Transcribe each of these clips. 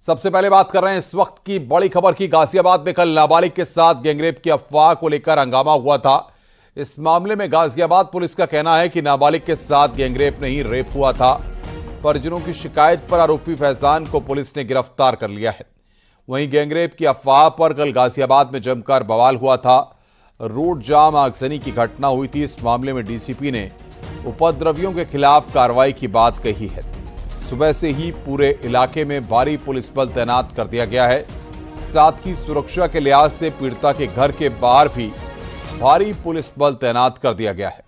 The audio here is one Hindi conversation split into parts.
सबसे पहले बात कर रहे हैं इस वक्त की बड़ी खबर की। गाजियाबाद में कल नाबालिग के साथ गैंगरेप की अफवाह को लेकर हंगामा हुआ था। इस मामले में गाजियाबाद पुलिस का कहना है कि नाबालिग के साथ गैंगरेप नहीं, रेप हुआ था। परिजनों की शिकायत पर आरोपी फैजान को पुलिस ने गिरफ्तार कर लिया है। वहीं गैंगरेप की अफवाह पर कल गाजियाबाद में जमकर बवाल हुआ था। रोड जाम, आगजनी की घटना हुई थी। इस मामले में डीसीपी ने उपद्रवियों के खिलाफ कार्रवाई की बात कही है। सुबह से ही पूरे इलाके में भारी पुलिस बल तैनात कर दिया गया है। साथ ही सुरक्षा के लिहाज से पीड़िता के घर के बाहर भी भारी पुलिस बल तैनात कर दिया गया है।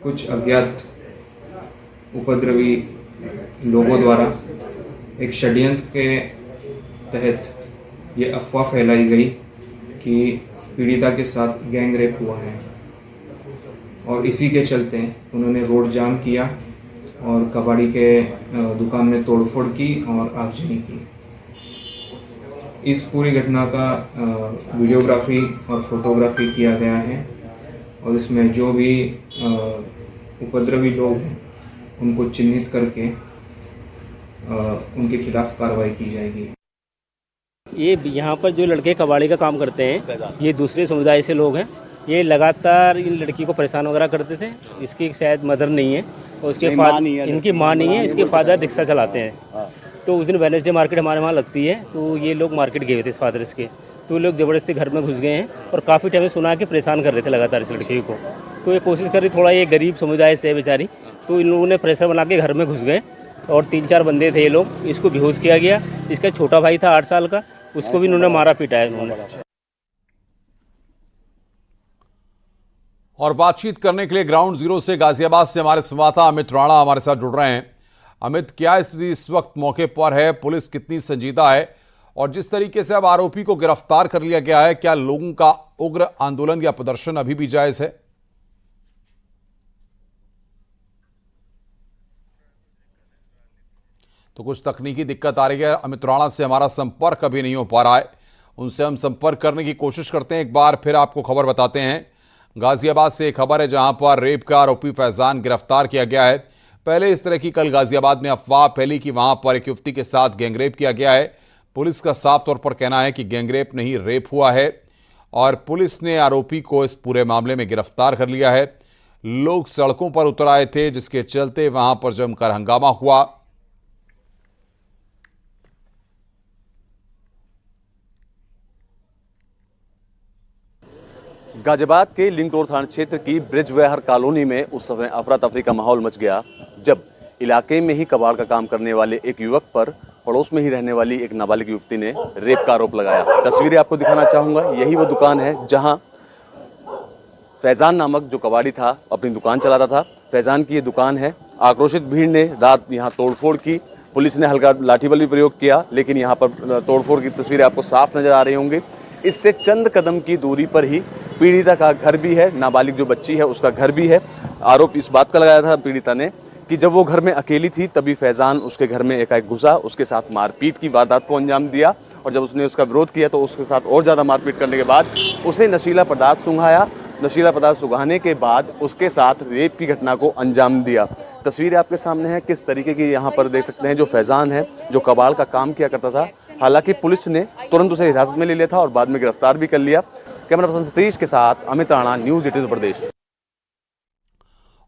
कुछ अज्ञात उपद्रवी लोगों द्वारा एक षड्यंत्र के तहत ये अफवाह फैलाई गई कि पीड़िता के साथ गैंग रेप हुआ है और इसी के चलते उन्होंने रोड जाम किया और कबाड़ी के दुकान में तोड़फोड़ की और आगजनी की। इस पूरी घटना का वीडियोग्राफी और फोटोग्राफी किया गया है और इसमें जो भी उपद्रवी लोग हैं उनको चिन्हित करके उनके खिलाफ कार्रवाई की जाएगी। ये यहाँ पर जो लड़के कबाड़ी का काम करते हैं, ये दूसरे समुदाय से लोग हैं। ये लगातार इन लड़की को परेशान वगैरह करते थे। इसकी शायद मदर नहीं है और उसके इनकी माँ नहीं है, इसके फादर रिक्शा चलाते हैं। तो उस दिन वेडनेसडे मार्केट हमारे वहाँ लगती है, तो ये लोग मार्केट गए थे इस फादर इसके, तो लोग ज़बरदस्ती घर में घुस गए हैं और काफ़ी टाइम सुना के परेशान कर रहे थे लगातार इस लड़की को। तो ये कोशिश कर रही, थोड़ा ये गरीब समुदाय से है बेचारी, तो इन लोगों ने प्रेशर बना के घर में घुस गए और 3-4 बंदे थे ये लोग। इसको बेहोश किया गया। इसका छोटा भाई था 8 साल का, उसको भी इन्होंने मारा पीटा है इन्होंने। और बातचीत करने के लिए ग्राउंड जीरो से गाजियाबाद से हमारे संवाददाता अमित राणा हमारे साथ जुड़ रहे हैं। अमित, क्या स्थिति इस वक्त मौके पर है? पुलिस कितनी संजीदा है? और जिस तरीके से अब आरोपी को गिरफ्तार कर लिया गया है, क्या लोगों का उग्र आंदोलन या प्रदर्शन अभी भी जायज है? तो कुछ तकनीकी दिक्कत आ रही है। अमित राणा से हमारा संपर्क अभी नहीं हो पा रहा है। उनसे हम संपर्क करने की कोशिश करते हैं। एक बार फिर आपको खबर बताते हैं। गाजियाबाद से एक खबर है जहां पर रेप का आरोपी फैजान गिरफ्तार किया गया है। पहले इस तरह की कल गाजियाबाद में अफवाह फैली कि वहां पर एक युवती के साथ गैंगरेप किया गया है। पुलिस का साफ तौर पर कहना है कि गैंगरेप नहीं, रेप हुआ है और पुलिस ने आरोपी को इस पूरे मामले में गिरफ्तार कर लिया है। लोग सड़कों पर उतर आए थे, जिसके चलते वहां पर जमकर हंगामा हुआ। गाजियाबाद के लिंक रोड थाना क्षेत्र की ब्रिज विहार कॉलोनी में उस समय अफरा तफरी का माहौल मच गया जब इलाके में ही कबाड़ का काम करने वाले एक युवक पर पड़ोस में ही रहने वाली एक नाबालिग युवती ने रेप का आरोप लगाया। तस्वीरें आपको दिखाना चाहूंगा। यही वो दुकान है जहां फैजान नामक जो कबाड़ी था अपनी दुकान चलाता था। फैजान की ये दुकान है। आक्रोशित भीड़ ने रात यहां तोड़फोड़ की। पुलिस ने हल्का लाठी बल भी प्रयोग किया, लेकिन यहाँ पर तोड़फोड़ की तस्वीरें आपको साफ नजर आ रही होंगी। इससे चंद कदम की दूरी पर ही पीड़िता का घर भी है, नाबालिग जो बच्ची है उसका घर भी है। आरोप इस बात का लगाया था पीड़िता ने कि जब वो घर में अकेली थी तभी फैजान उसके घर में एकाएक घुसा, उसके साथ मारपीट की वारदात को अंजाम दिया और जब उसने उसका विरोध किया तो उसके साथ और ज़्यादा मारपीट करने के बाद उसे नशीला पदार्थ सूंघाया। नशीला पदार्थ सूंघाने के बाद उसके साथ रेप की घटना को अंजाम दिया। तस्वीरें आपके सामने है किस तरीके की। यहाँ पर देख सकते हैं जो फैजान है, जो कबाड़ का काम किया करता था। हालांकि पुलिस ने तुरंत उसे हिरासत में ले लिया था और बाद में गिरफ्तार भी कर लिया। कैमरा पर्सन सतीश के साथ अमित राणा, न्यूज़ 18 उत्तर प्रदेश।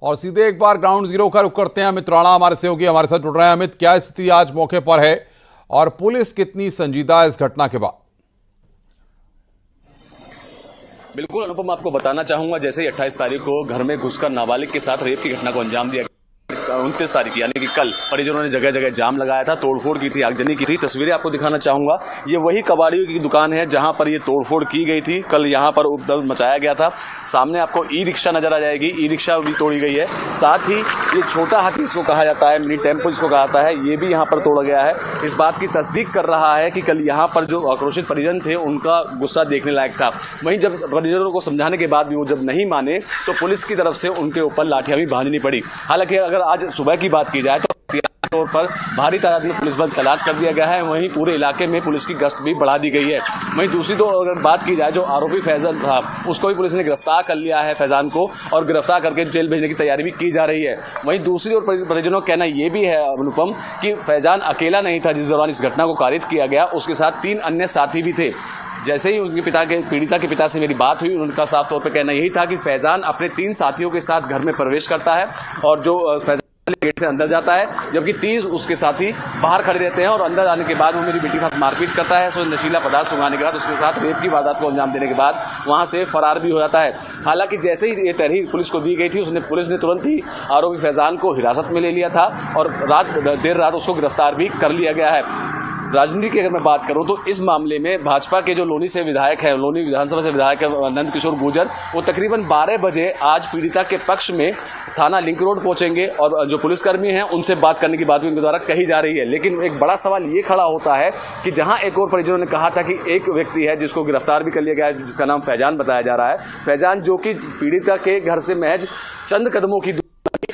और सीधे एक बार ग्राउंड जीरो का रुख करते हैं। अमित राणा हमारे सहयोगी हमारे साथ जुड़ रहे हैं। अमित, क्या स्थिति आज मौके पर है और पुलिस कितनी संजीदा है इस घटना के बाद? बिल्कुल अनुपम, आपको बताना चाहूंगा जैसे ही 28 तारीख को घर में घुसकर नाबालिग के साथ रेप की घटना को अंजाम दिया, 29 तारीख यानी कि कल परिजनों ने जगह जगह जाम लगाया था, तोड़फोड़ की थी, आगजनी की थी। तस्वीरें आपको दिखाना चाहूंगा। ये वही कबाड़ियों की दुकान है जहां पर ये तोड़फोड़ की गई थी। कल यहां पर उपद्रव मचाया गया था। सामने आपको ई रिक्शा नजर आ जाएगी, ई रिक्शा भी तोड़ी गई है। साथ ही ये छोटा हाथी इसको कहा जाता है, मिनी टेम्पो जिसको कहा जाता है, ये भी यहाँ पर तोड़ा गया है। इस बात की तस्दीक कर रहा है कि कल यहाँ पर जो आक्रोशित परिजन थे उनका गुस्सा देखने लायक था। वहीं जब परिजनों को समझाने के बाद भी वो जब नहीं माने तो पुलिस की तरफ से उनके ऊपर लाठियां भी बांधनी पड़ी। हालांकि अगर आज सुबह की बात की जाए तो तौर पर भारी तादाद में पुलिस बल तैनात कर दिया गया है। वहीं पूरे इलाके में पुलिस की गश्त भी बढ़ा दी गई है। वहीं दूसरी तो अगर बात की जाए, जो आरोपी फैजान था उसको भी पुलिस ने गिरफ्तार कर लिया है, फैजान को, और गिरफ्तार करके जेल भेजने की तैयारी भी की जा रही है। वहीं दूसरी ओर परिजनों का कहना यह भी है अनुपम कि फैजान अकेला नहीं था जिस दौरान इस घटना को कारित किया गया, उसके साथ 3 अन्य साथी भी थे। जैसे ही उनके पीड़िता के पिता से मेरी बात हुई, उनका साफ तौर पर कहना यही था कि फैजान अपने 3 साथियों के साथ घर में प्रवेश करता है और जो फैजान गेट से अंदर जाता है, जबकि 30 उसके साथी बाहर खड़े रहते हैं और अंदर आने के बाद वो मेरी बेटी के साथ मारपीट करता है। सो नशीला पदार्थ सुंघाने के बाद उसके साथ रेप की वारदात को अंजाम देने के बाद वहां से फरार भी हो जाता है। हालांकि जैसे ही ये तहरीर पुलिस को दी गई थी, पुलिस ने तुरंत ही आरोपी फैजान को हिरासत में ले लिया था और देर रात उसको गिरफ्तार भी कर लिया गया है। राजनीति की अगर मैं बात करूं तो इस मामले में भाजपा के जो लोनी से विधायक है, लोनी विधानसभा से विधायक है नंद किशोर गुर्जर, वो तकरीबन 12 बजे आज पीड़िता के पक्ष में थाना लिंक रोड पहुंचेंगे और जो पुलिसकर्मी हैं उनसे बात करने की बात भी उनके द्वारा कही जा रही है। लेकिन एक बड़ा सवाल ये खड़ा होता है कि जहां एक और परिजनों ने कहा था कि एक व्यक्ति है जिसको गिरफ्तार भी कर लिया गया है, जिसका नाम फैजान बताया जा रहा है, फैजान जो कि पीड़िता के घर से महज चंद कदमों की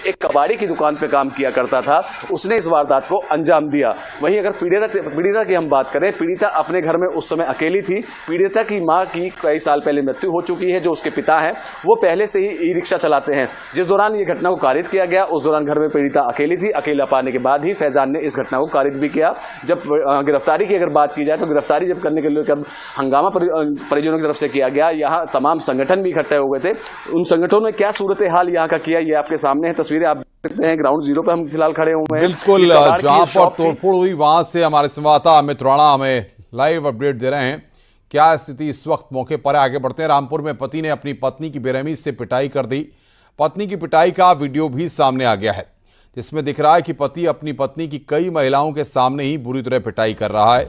एक कबाड़ी की दुकान पे काम किया करता था, उसने इस वारदात को अंजाम दिया। वहीं अगर पीड़िता की हम बात करें, पीड़िता अपने घर में उस समय अकेली थी। पीड़िता की मां की कई साल पहले मृत्यु हो चुकी है। जो उसके पिता हैं वो पहले से ही ई रिक्शा चलाते हैं। जिस दौरान ये घटना को कारित किया गया, उस दौरान घर में पीड़िता अकेली थी। अकेला पाने के बाद ही फैजान ने इस घटना को कारित भी किया। जब गिरफ्तारी की अगर बात की जाए तो गिरफ्तारी जब करने के लिए हंगामा परिजनों की तरफ से किया गया, यहाँ तमाम संगठन भी इकट्ठे हुए थे। उन संगठनों ने क्या सूरत हाल यहाँ का किया, ये आपके सामने है। तस्वीरें आप देख सकते हैं, ग्राउंड जीरो पे हम फिलहाल खड़े हुए हैं। बिल्कुल, जहां पर तोड़फोड़ हुई वहां से हमारे संवाददाता अमित राणा हमें लाइव अपडेट दे रहे हैं। क्या स्थिति इस वक्त मौके पर है, आगे बढ़ते हैं। रामपुर में पति ने अपनी पत्नी की बेरहमी से पिटाई कर दी। पत्नी की पिटाई का वीडियो भी सामने आ गया है, जिसमें दिख रहा है कि पति अपनी पत्नी की कई महिलाओं के सामने ही बुरी तरह पिटाई कर रहा है।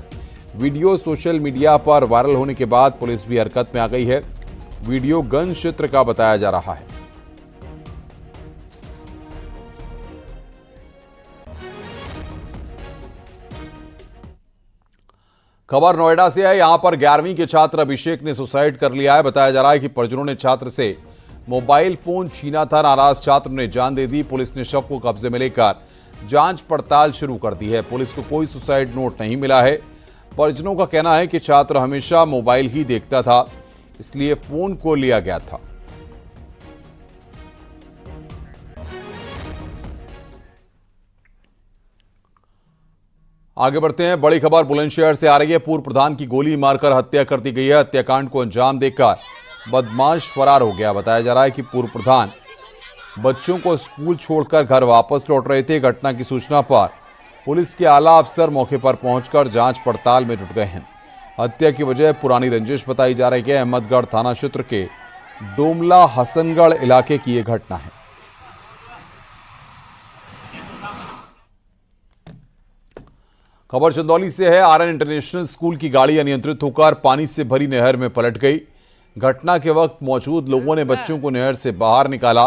वीडियो सोशल मीडिया पर वायरल होने के बाद पुलिस भी हरकत में आ गई है। वीडियो गंज क्षेत्र का बताया जा रहा है। खबर नोएडा से है। यहां पर 11वीं के छात्र अभिषेक ने सुसाइड कर लिया है। बताया जा रहा है कि परिजनों ने छात्र से मोबाइल फोन छीना था। नाराज छात्र ने जान दे दी। पुलिस ने शव को कब्जे में लेकर जांच पड़ताल शुरू कर दी है। पुलिस को कोई सुसाइड नोट नहीं मिला है। परिजनों का कहना है कि छात्र हमेशा मोबाइल ही देखता था, इसलिए फोन को लिया गया था। आगे बढ़ते हैं। बड़ी खबर बुलंदशहर से आ रही है। पूर्व प्रधान की गोली मारकर हत्या कर दी गई है। हत्याकांड को अंजाम देकर बदमाश फरार हो गया। बताया जा रहा है कि पूर्व प्रधान बच्चों को स्कूल छोड़कर घर वापस लौट रहे थे। घटना की सूचना पर पुलिस के आला अफसर मौके पर पहुंचकर जांच पड़ताल में जुट गए हैं। हत्या की वजह पुरानी रंजिश बताई जा रही है। अहमदगढ़ थाना क्षेत्र के डोमला हसनगढ़ इलाके की यह घटना है। खबर चंदौली से है। आरएन इंटरनेशनल स्कूल की गाड़ी अनियंत्रित होकर पानी से भरी नहर में पलट गई। घटना के वक्त मौजूद लोगों ने बच्चों को नहर से बाहर निकाला।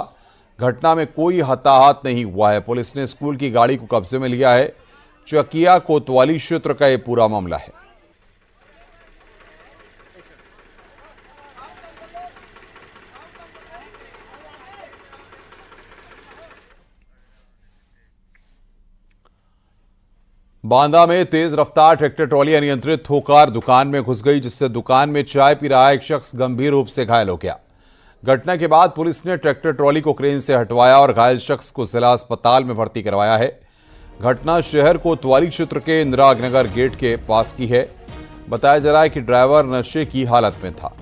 घटना में कोई हताहत नहीं हुआ है। पुलिस ने स्कूल की गाड़ी को कब्जे में लिया है। चकिया कोतवाली क्षेत्र का यह पूरा मामला है। बांदा में तेज रफ्तार ट्रैक्टर ट्रॉली अनियंत्रित होकर दुकान में घुस गई, जिससे दुकान में चाय पी रहा एक शख्स गंभीर रूप से घायल हो गया। घटना के बाद पुलिस ने ट्रैक्टर ट्रॉली को क्रेन से हटवाया और घायल शख्स को जिला अस्पताल में भर्ती करवाया है। घटना शहर कोतवाली क्षेत्र के इंदिरा नगर गेट के पास की है। बताया जा रहा है कि ड्राइवर नशे की हालत में था।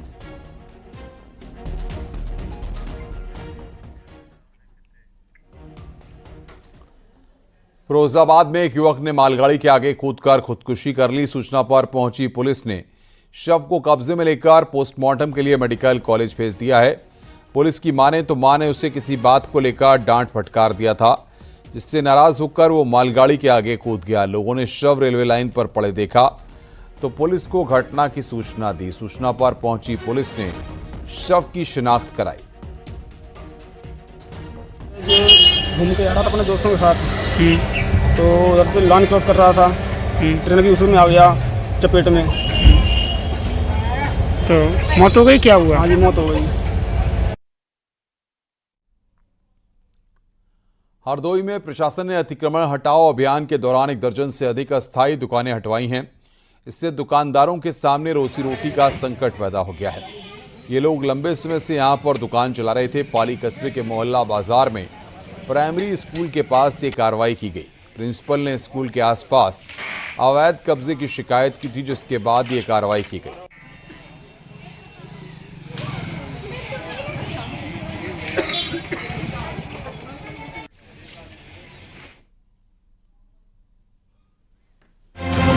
फिरोजाबाद में एक युवक ने मालगाड़ी के आगे कूदकर खुदकुशी कर ली। सूचना पर पहुंची पुलिस ने शव को कब्जे में लेकर पोस्टमार्टम के लिए मेडिकल कॉलेज भेज दिया है। पुलिस की माने तो मां ने उसे किसी बात को लेकर डांट फटकार दिया था, जिससे नाराज होकर वो मालगाड़ी के आगे कूद गया। लोगों ने शव रेलवे लाइन पर पड़े देखा तो पुलिस को घटना की सूचना दी। सूचना पर पहुंची पुलिस ने शव की शिनाख्त कराई। घूम के आ रहा था अपने दोस्तों के साथ, तो उधर से लाइन क्रॉस कर रहा था। ट्रेन भी उसी में आ गया चपेट में, तो मौत हो गई। क्या हुआ? हाँ जी, मौत हो गई। हरदोई में प्रशासन ने अतिक्रमण हटाओ अभियान के दौरान 1 दर्जन से अधिक अस्थायी दुकानें हटवाई हैं। इससे दुकानदारों के सामने रोजी रोटी का संकट पैदा हो गया है। ये लोग लंबे समय से यहां पर दुकान चला रहे थे। पाली कस्बे के मोहल्ला बाजार में प्राइमरी स्कूल के पास ये कार्रवाई की गई। प्रिंसिपल ने स्कूल के आसपास अवैध कब्जे की शिकायत की थी, जिसके बाद ये कार्रवाई की गई।